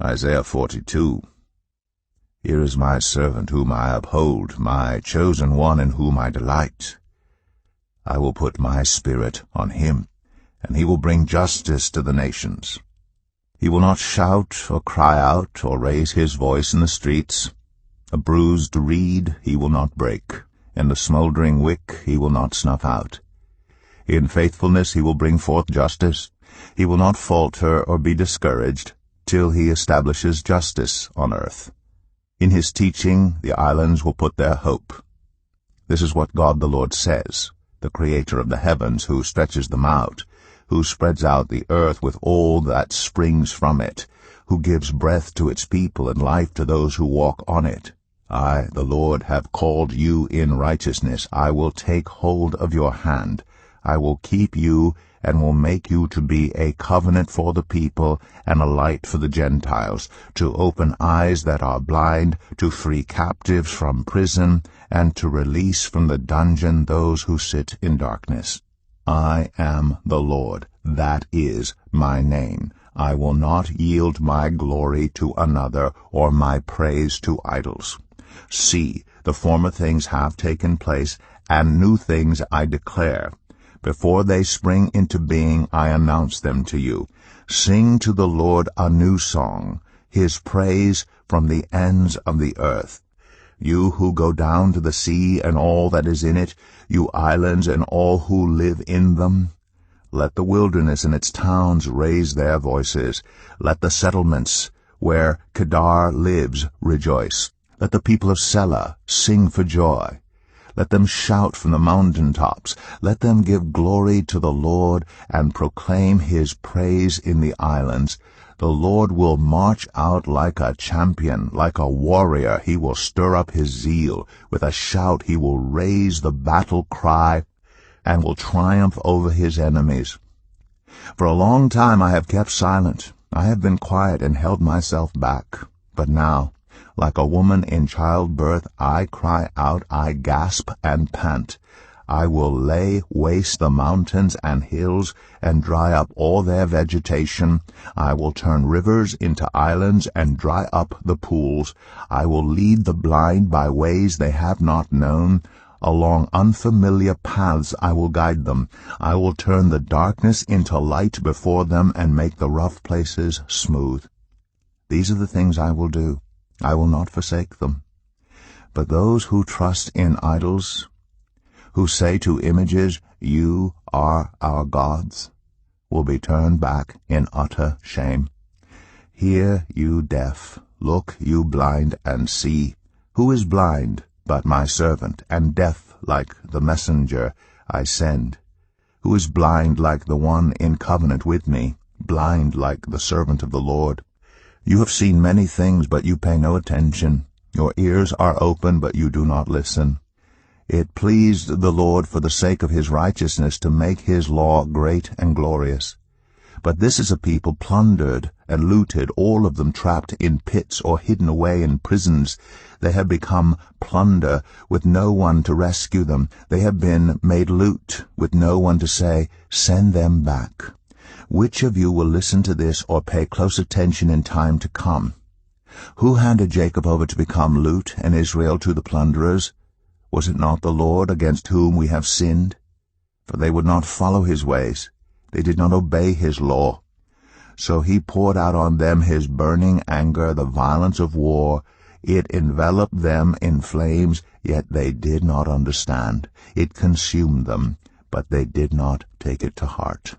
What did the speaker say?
Isaiah 42. Here is my servant whom I uphold, my chosen one in whom I delight. I will put my spirit on him, and he will bring justice to the nations. He will not shout or cry out or raise his voice in the streets. A bruised reed he will not break, and a smoldering wick he will not snuff out. In faithfulness he will bring forth justice. He will not falter or be discouraged till he establishes justice on earth. In his teaching the islands will put their hope. This is what God the Lord says, the Creator of the heavens, who stretches them out, who spreads out the earth with all that springs from it, who gives breath to its people and life to those who walk on it. I, the Lord, have called you in righteousness. I will take hold of your hand. I will keep you and will make you to be a covenant for the people and a light for the Gentiles, to open eyes that are blind, to free captives from prison, and to release from the dungeon those who sit in darkness. I am the Lord, that is my name. I will not yield my glory to another, or my praise to idols. See, the former things have taken place, and new things I declare. Before they spring into being, I announce them to you. Sing to the Lord a new song, his praise from the ends of the earth. You who go down to the sea and all that is in it, you islands and all who live in them. Let the wilderness and its towns raise their voices. Let the settlements where Kedar lives rejoice. Let the people of Selah sing for joy. Let them shout from the mountain tops. Let them give glory to the Lord and proclaim his praise in the islands. The Lord will march out like a champion, like a warrior. He will stir up his zeal. With a shout he will raise the battle cry and will triumph over his enemies. For a long time I have kept silent. I have been quiet and held myself back. But now, like a woman in childbirth, I cry out, I gasp and pant. I will lay waste the mountains and hills and dry up all their vegetation. I will turn rivers into islands and dry up the pools. I will lead the blind by ways they have not known. Along unfamiliar paths I will guide them. I will turn the darkness into light before them and make the rough places smooth. These are the things I will do. I will not forsake them. But those who trust in idols, who say to images, "You are our gods," will be turned back in utter shame. Hear, you deaf, look, you blind, and see. Who is blind but my servant, and deaf like the messenger I send? Who is blind like the one in covenant with me, blind like the servant of the Lord? You have seen many things, but you pay no attention. Your ears are open, but you do not listen. It pleased the Lord for the sake of his righteousness to make his law great and glorious. But this is a people plundered and looted, all of them trapped in pits or hidden away in prisons. They have become plunder with no one to rescue them. They have been made loot with no one to say, "Send them back." Which of you will listen to this or pay close attention in time to come? Who handed Jacob over to become loot and Israel to the plunderers? Was it not the Lord against whom we have sinned? For they would not follow his ways. They did not obey his law. So he poured out on them his burning anger, the violence of war. It enveloped them in flames, yet they did not understand. It consumed them, but they did not take it to heart.